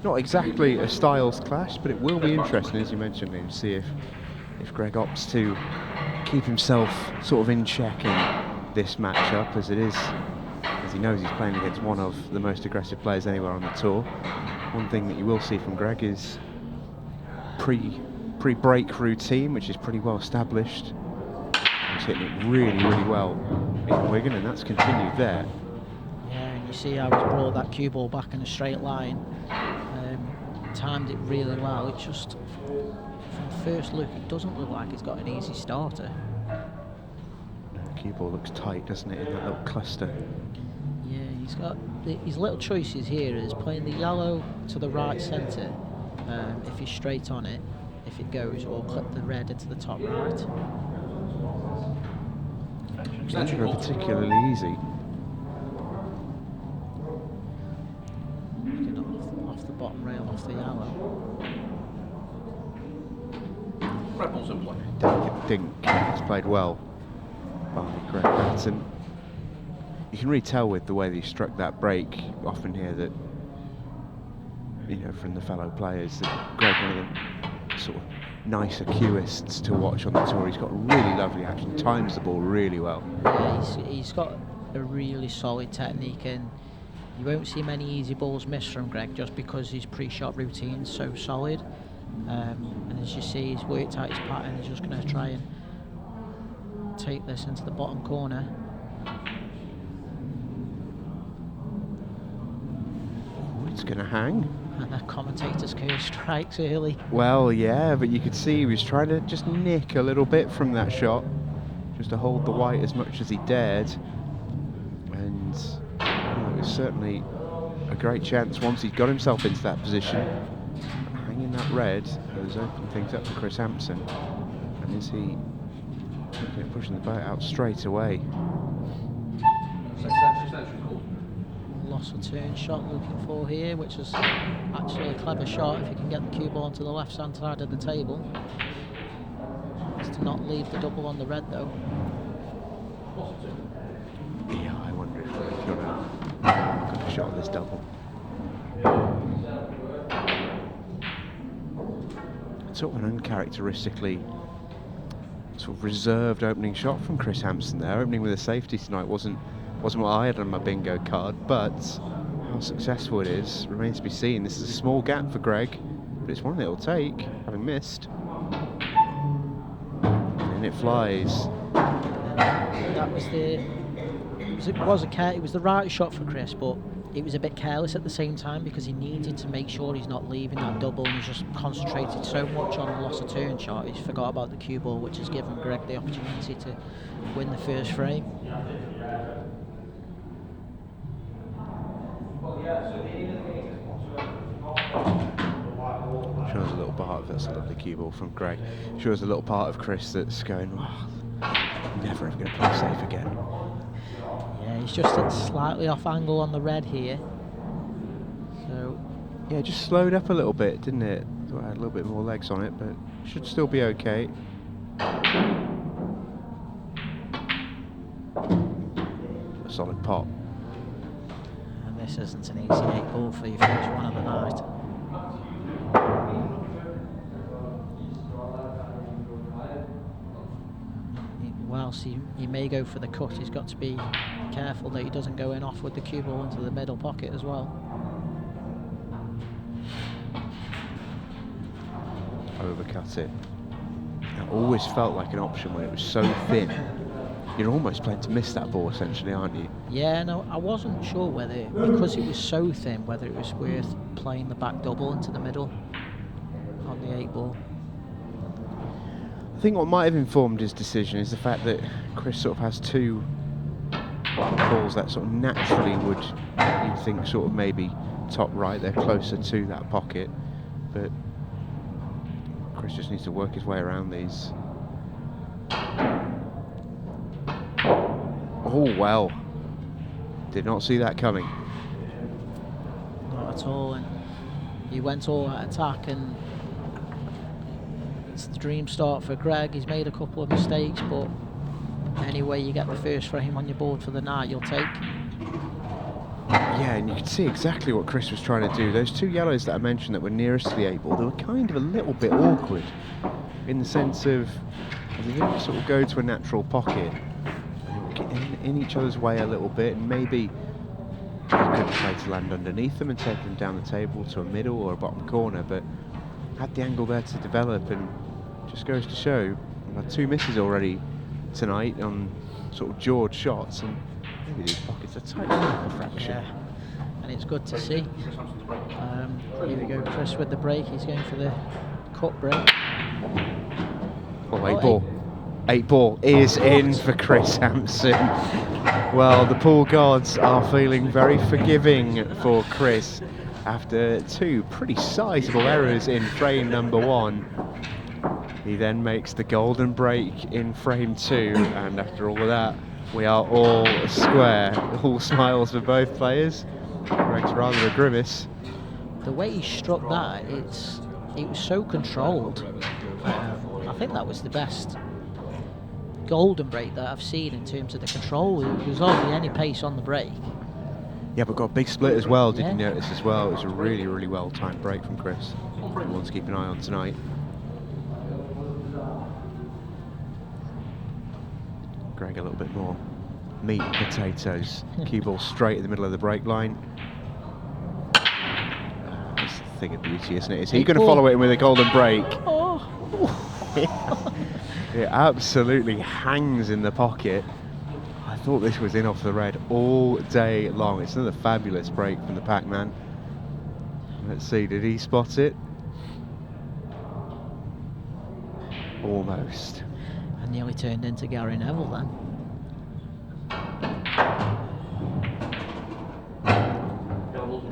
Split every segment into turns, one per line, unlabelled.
not exactly a styles clash, but it will be interesting, as you mentioned, to see if Greg opts to keep himself sort of in check in this matchup, as it is, as he knows he's playing against one of the most aggressive players anywhere on the tour. One thing that you will see from Greg is pre-break routine, which is pretty well established. He's hitting it really, really well in Wigan, and that's continued there.
Yeah, and you see how he's brought that cue ball back in a straight line. Timed it really well. It's just, from first look, it doesn't look like he's got an easy starter.
The cue ball looks tight, doesn't it, in that little cluster?
Yeah, he's got his little choices here is playing the yellow to the right centre if he's straight on it, if it goes, or clip the red into the top right.
It's never particularly easy.
Looking off the bottom rail, off the yellow.
Delicate dink. It's played well by Greg Batten. You can really tell with the way that he struck that break often here that, you know, from the fellow players, that Greg, one of the sort of nicer cueists to watch on the tour. He's got really lovely action, times the ball really well.
Yeah, he's got a really solid technique, and you won't see many easy balls missed from Greg just because his pre-shot routine's so solid. And as you see, he's worked out his pattern. He's just going to try and take this into the bottom corner.
It's going to hang.
And the commentator's curse strikes early.
Well, yeah, but you could see he was trying to just nick a little bit from that shot, just to hold the white as much as he dared. And it was certainly a great chance once he'd got himself into that position. Hanging that red has opened things up for Kris Hampson. And is he pushing the boat out straight away?
Loss of turn shot looking for here, which is actually a clever shot if you can get the cue ball onto the left hand side of the table. Just to not leave the double on the red though.
Yeah, I wonder if he's got a shot at this double. Sort of an uncharacteristically sort of reserved opening shot from Kris Hampson there. Opening with a safety tonight wasn't what I had on my bingo card, but how successful it is remains to be seen. This is a small gap for Greg, but it's one that it'll take, having missed. And it flies.
That was it was the right shot for Kris, but it was a bit careless at the same time because he needed to make sure he's not leaving that double, and he's just concentrated so much on the loss of turn shot, he's forgot about the cue ball, which has given Greg the opportunity to win the first frame.
Shows a little part of that's a lovely cue ball from Greg. Shows a little part of Kris that's going, oh, never ever going to play safe again.
Yeah, he's just slightly off angle on the red here. So
yeah, it just slowed up a little bit, didn't it? Thought it had a little bit more legs on it, but should still be okay. A solid pop.
And this isn't an easy 8 ball for your first one of the night. Whilst he may go for the cut, he's got to be careful that he doesn't go in off with the cue ball into the middle pocket as well.
Overcut it. It always felt like an option when it was so thin. You're almost playing to miss that ball essentially, aren't you?
Yeah, no, I wasn't sure whether, because it was so thin, whether it was worth playing the back double into the middle on the 8 ball.
I think what might have informed his decision is the fact that Kris sort of has 2 balls that sort of naturally would, you'd think, sort of maybe top right. They're closer to that pocket, but Kris just needs to work his way around these. Oh, well. Did not see that coming.
Not at all, and he went all out attack, and it's the dream start for Greg. He's made a couple of mistakes, but anyway, you get the first frame on your board for the night, you'll take.
Yeah, and you could see exactly what Kris was trying to do. Those two yellows that I mentioned that were nearest to the 8-ball, they were kind of a little bit awkward in the sense of they didn't sort of go to a natural pocket. They were getting in each other's way a little bit, and maybe he could have tried to land underneath them and take them down the table to a middle or a bottom corner, but had the angle there to develop, and just goes to show we've had 2 misses already tonight on sort of jawed shots, and maybe these pockets are tightened up a fraction.
Yeah, and it's good to see. Here we go, Kris with the break. He's going for the cut break.
Oh, 8-ball. 8-ball is in for Kris Hampson. Well, the pool gods are feeling very forgiving for Kris after 2 pretty sizable errors in frame number 1. He then makes the golden break in frame 2, and after all of that, we are all square. All smiles for both players. Greg's rather a grimace.
The way he struck that, it was so controlled. I think that was the best golden break that I've seen in terms of the control. There was hardly any pace on the break.
Yeah, but got a big split as well, did you notice as well? It was a really, really well-timed break from Kris. One to keep an eye on tonight. Greg a little bit more meat and potatoes. Cue ball straight in the middle of the break line. It's a thing of beauty, isn't it? Is he going to follow it in with a golden break?
Oh.
It absolutely hangs in the pocket. I thought this was in off the red all day long. It's another fabulous break from the Pac-Man. Let's see, did he spot it? Almost.
And nearly turned into 𝗪𝗏𝗡𝗄 then.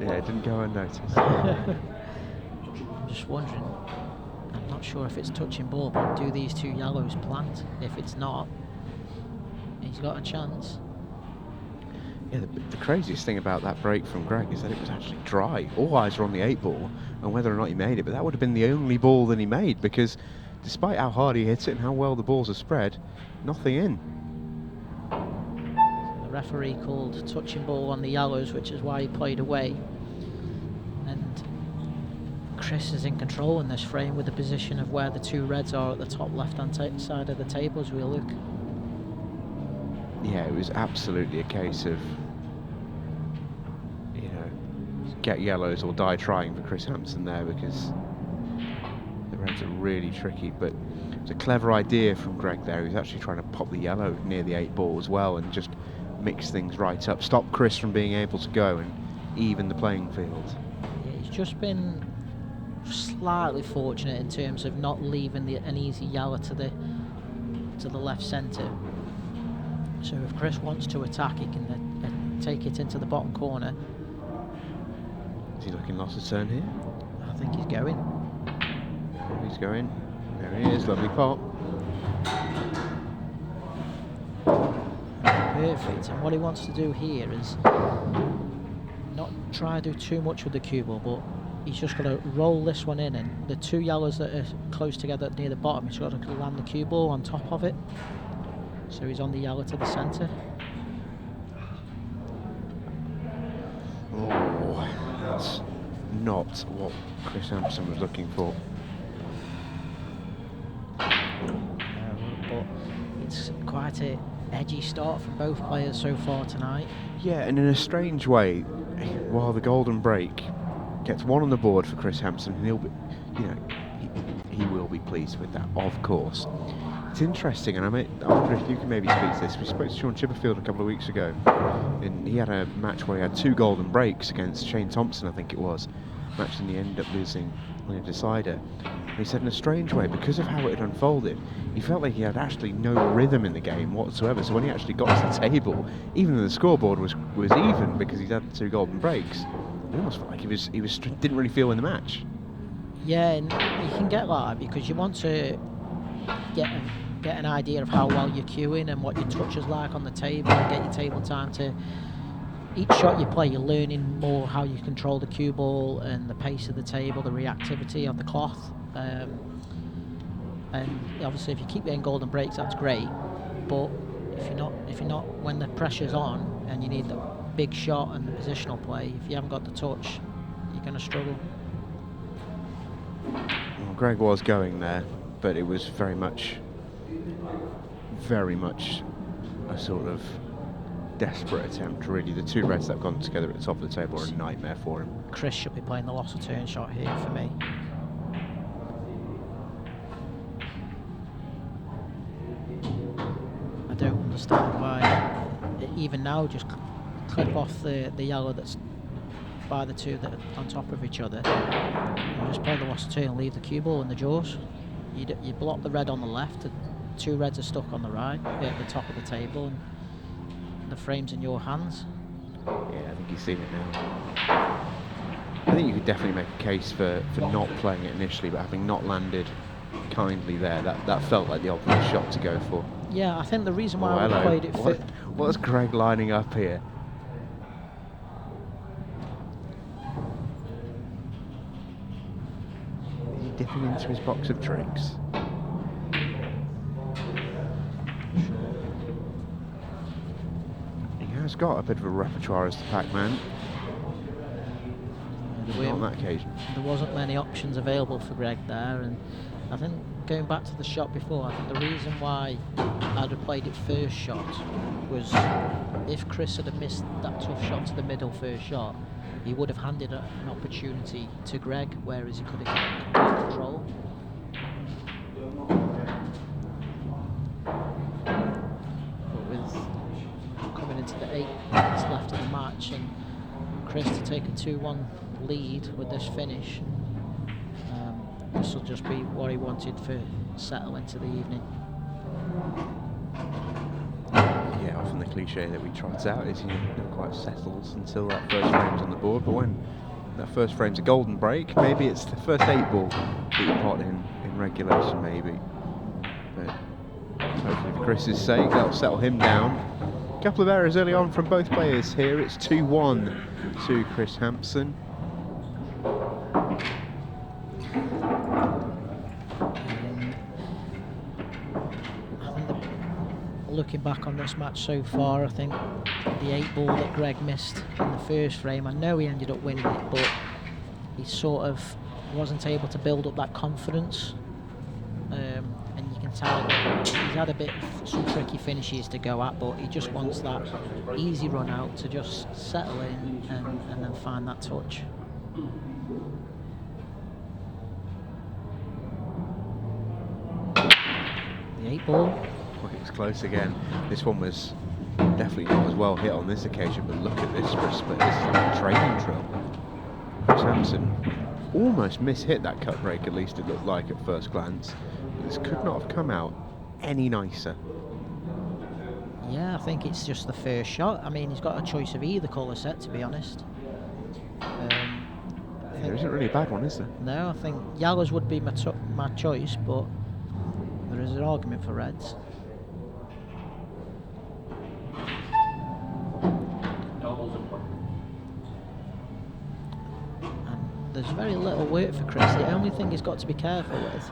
Yeah, it didn't go unnoticed.
Just wondering, I'm not sure if it's touching ball, but do these 2 yellows plant? If it's not, he's got a chance.
Yeah, the craziest thing about that break from Greg is that it was actually dry. All eyes were on the 8-ball and whether or not he made it, but that would have been the only ball that he made, because despite how hard he hits it and how well the balls are spread, nothing in.
So the referee called touching ball on the yellows, which is why he played away. And Kris is in control in this frame with the position of where the 2 reds are at the top left-hand side of the table as we look.
Yeah, it was absolutely a case of, you know, get yellows or die trying for Kris Hampson there, because the reds are really tricky. But it's a clever idea from Greg there. He's actually trying to pop the yellow near the 8-ball as well and just mix things right up, stop Kris from being able to go and even the playing field.
Yeah, he's just been slightly fortunate in terms of not leaving an easy yellow to the left centre. So if Kris wants to attack, he can take it into the bottom corner.
Is he looking lost a turn here?
I think he's going.
Oh, he's going. There he is, lovely pop.
Perfect. And what he wants to do here is not try to do too much with the cue ball, but he's just got to roll this one in, and the 2 yellows that are close together near the bottom, he's got to land the cue ball on top of it. So he's on the yellow to the centre.
Oh, that's not what Kris Hampson was looking for.
But it's quite an edgy start from both players so far tonight.
Yeah, and in a strange way, while the golden break gets 1 on the board for Kris Hampson, and he'll be, you know, he will be pleased with that, of course. It's interesting, and I wonder if you can maybe speak to this. We spoke to 𝗠𝗶𝘀𝗀𝗃 a couple of weeks ago, and he had a match where he had 2 golden breaks against Shane Thompson, I think it was. Match, and he ended up losing on a decider. And he said in a strange way, because of how it had unfolded, he felt like he had actually no rhythm in the game whatsoever. So when he actually got to the table, even though the scoreboard was even because he'd had 2 golden breaks, he almost felt like he didn't really feel in the match.
Yeah, and you can get like that because you want to get an idea of how well you're cueing and what your touch is like on the table, and get your table time to each shot you play. You're learning more how you control the cue ball and the pace of the table, the reactivity of the cloth, and obviously if you keep getting golden breaks, that's great, but if you're not when the pressure's on and you need the big shot and the positional play, if you haven't got the touch, you're going to struggle.
Well, Greg was going there, but it was very much a sort of desperate attempt, really. The two reds that have gone together at the top of the table are a nightmare for him.
Kris should be playing the loss of turn shot here for me. I don't understand why, even now, just clip off the yellow that's by the two that are on top of each other, and just play the loss of turn and leave the cue ball in the jaws. You block the red on the left, the two reds are stuck on the right, at the top of the table, and the frame's in your hands.
Yeah, I think you've seen it now. I think you could definitely make a case for not playing it initially, but having not landed kindly there, that felt like the obvious shot to go for.
Yeah, I think the reason why I played it for...
What's Greg lining up here? Is he dipping into his box of tricks? He has got a bit of a repertoire as the Pac-Man. On that occasion.
There wasn't many options available for Greg there, and I think going back to the shot before, I think the reason why I'd have played it first shot was if Kris had have missed that tough shot to the middle first shot, he would have handed an opportunity to Greg, whereas he could have got control. But with coming into the 8 minutes left of the match and Kris to take a 2-1 lead with this finish, this will just be what he wanted for settle into the evening.
Yeah, often the cliche that we trot out is he never quite settles until that first frame's on the board, but when that first frame's a golden break, maybe it's the first 8 ball that you pot in regulation, maybe. But hopefully for Kris's sake, that'll settle him down. A couple of errors early on from both players here. It's 2-1 to Kris Hampson.
Looking back on this match so far, I think the 8 ball that Greg missed in the first frame, I know he ended up winning it, but he sort of wasn't able to build up that confidence, and you can tell that he's had a bit of some tricky finishes to go at, but he just wants that easy run out to just settle in and then find that touch. The 8 ball.
Well, it was close again. This one was definitely not as well hit on this occasion, but look at this for a split. This is like a training drill. Kris Hampson almost mishit that cut break, at least it looked like at first glance. But this could not have come out any nicer.
Yeah, I think it's just the first shot. I mean, he's got a choice of either colour set, to be honest.
There isn't really a bad one, is there?
No, I think yellows would be my choice, but there is an argument for reds. There's very little work for Kris. The only thing he's got to be careful with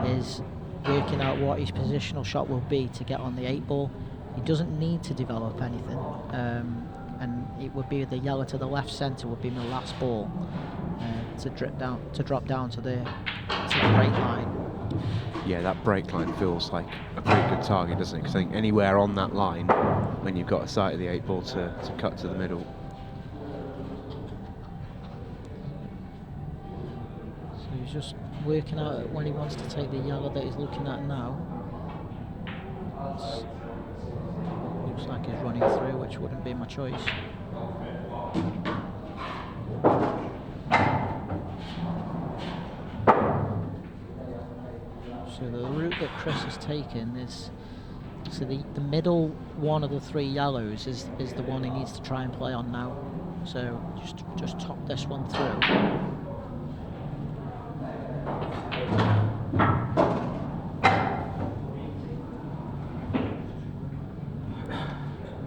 is working out what his positional shot will be to get on the 8 ball. He doesn't need to develop anything, and it would be the yellow to the left centre would be my last ball to drop down to the break line.
Yeah, that break line feels like a pretty good target, doesn't it? Because I think anywhere on that line, when you've got a sight of the 8 ball to cut to the middle.
He's just working out when he wants to take the yellow that he's looking at now. Looks like he's running through, which wouldn't be my choice. So the route that Kris has taken is, so the middle one of the 3 yellows is the one he needs to try and play on now. So just top this one through.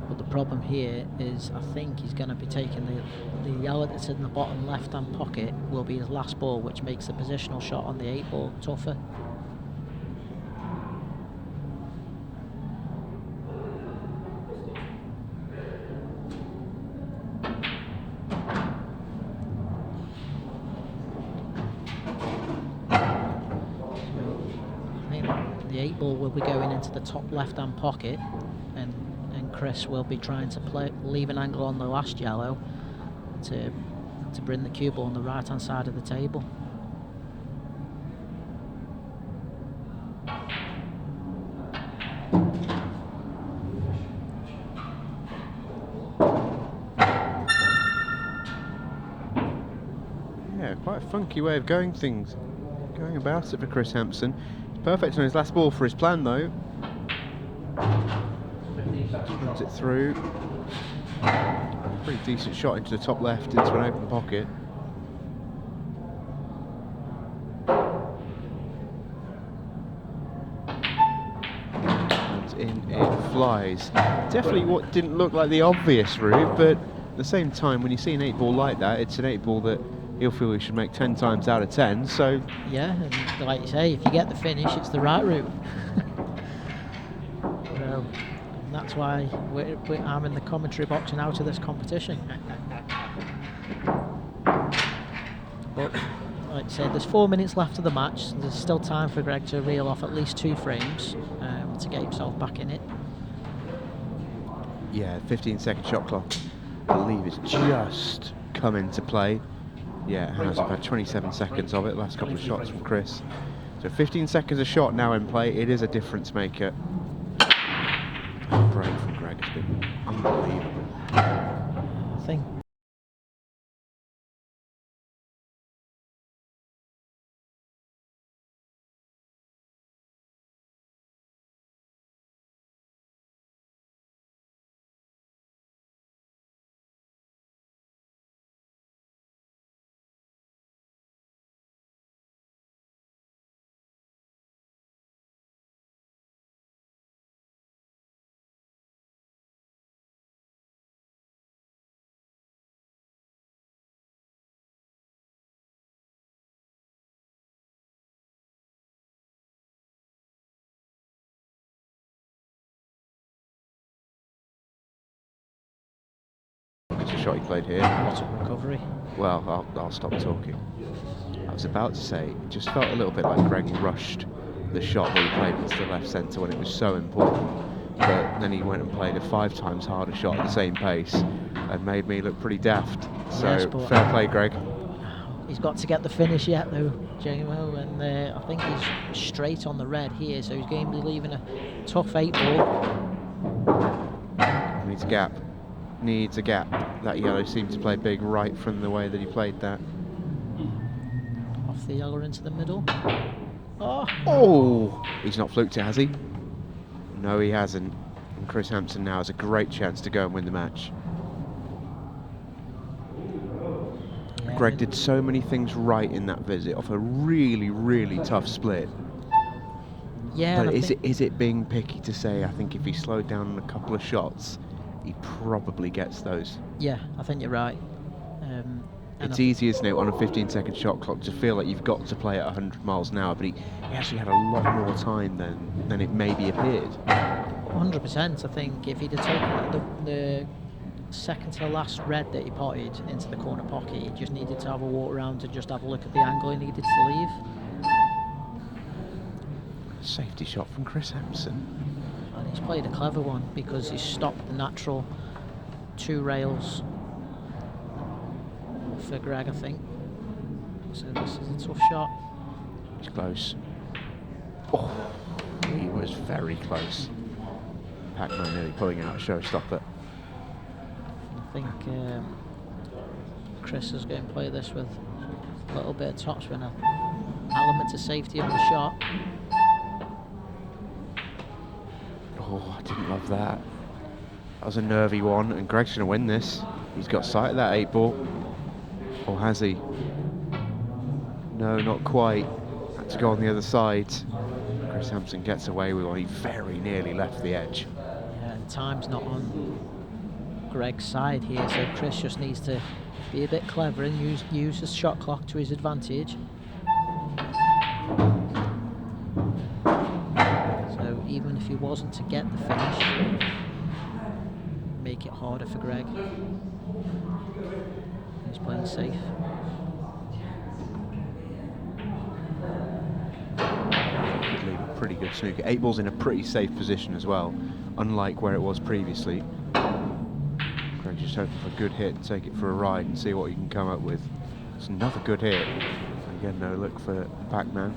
But the problem here is I think he's going to be taking the yellow that's in the bottom left hand pocket will be his last ball, which makes the positional shot on the 8 ball tougher. 8 ball will be going into the top left-hand pocket, and Kris will be trying to leave an angle on the last yellow to bring the cue ball on the right-hand side of the table.
Yeah, quite a funky way of going about it for Kris Hampson. Perfect on his last ball for his plan though. Runs it through. Pretty decent shot into the top left, into an open pocket. And in it flies. Definitely what didn't look like the obvious route, but at the same time, when you see an 8 ball like that, it's an 8 ball that he'll feel he should make 10 times out of 10, so...
Yeah, and like you say, if you get the finish, it's the right route. Well, that's why I'm in the commentary box and out of this competition. But, like I said, there's 4 minutes left of the match. So there's still time for Greg to reel off at least 2 frames to get himself back in it.
Yeah, 15-second shot clock, I believe, is just come into play. Yeah, it has. I've had 27 seconds of it, last couple of shots from Kris. So 15 seconds a shot now in play. It is a difference maker. That break from Greg has been unbelievable.
I think
It's a shot he played here.
what a recovery.
Well, I'll stop talking. I was about to say, it just felt a little bit like Greg rushed the shot that he played into the left centre when it was so important. But then he went and played a 5 times harder shot at the same pace and made me look pretty daft. So,
Yes,
fair play, Greg.
He's got to get the finish yet though, JMO, and I think he's straight on the red here, so he's going to be leaving a tough 8 ball.
Needs a gap. Needs a gap. That yellow seemed to play big right from the way that he played that.
Off the yellow into the middle.
Oh! He's not fluked it, has he? No, he hasn't. And Kris Hampson now has a great chance to go and win the match. Greg did so many things right in that visit off a really, really tough split.
Yeah,
but is it being picky to say, I think if he slowed down on a couple of shots, he probably gets those?
Yeah, I think you're right.
It's easy, isn't it, on a 15-second shot clock to feel like you've got to play at 100 miles an hour, but he actually had a lot more time than it maybe appeared.
100%. I think if he'd have taken the second to the last red that he potted into the corner pocket, he just needed to have a walk around to just have a look at the angle he needed to leave.
Safety shot from Kris Hampson.
And he's played a clever one because he's stopped the natural 2 rails for Greg, I think. So this is a tough shot.
He's close. Oh, he was very close. Pac-Man nearly pulling out a showstopper.
I think Kris is going to play this with a little bit of topspin, element of safety on the shot.
Oh, I didn't love that. That was a nervy one, and Greg's going to win this. He's got sight of that 8 ball. Or has he? No, not quite. Had to go on the other side. Kris Hampson gets away with one. He very nearly left the edge.
Yeah, and time's not on Greg's side here, so Kris just needs to be a bit clever and use his shot clock to his advantage. So even if he wasn't to get the finish, make it harder for Greg. He's playing safe.
He could leave it pretty good snooker. 8-ball's in a pretty safe position as well, unlike where it was previously. Greg's just hoping for a good hit and take it for a ride and see what he can come up with. It's another good hit. Again, no look for Pac-Man.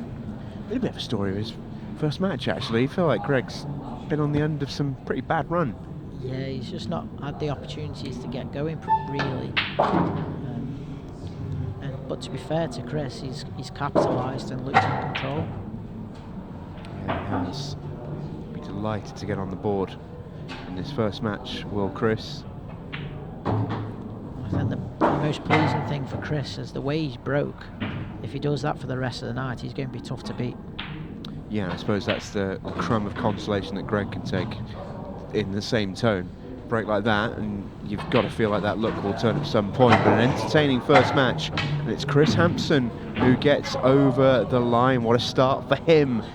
A bit of a story of his first match, actually. I feel like Greg's been on the end of some pretty bad run.
Yeah, he's just not had the opportunities to get going, really. But to be fair to Kris, he's capitalised and looked in control.
Yeah, he has. Be delighted to get on the board in this first match, will Kris.
I think the most pleasing thing for Kris is the way he's broke. If he does that for the rest of the night, he's going to be tough to beat.
Yeah, I suppose that's the crumb of consolation that Greg can take in the same tone. Break like that, and you've got to feel like that luck will turn at some point. But an entertaining first match, and it's Kris Hampson who gets over the line. What a start for him.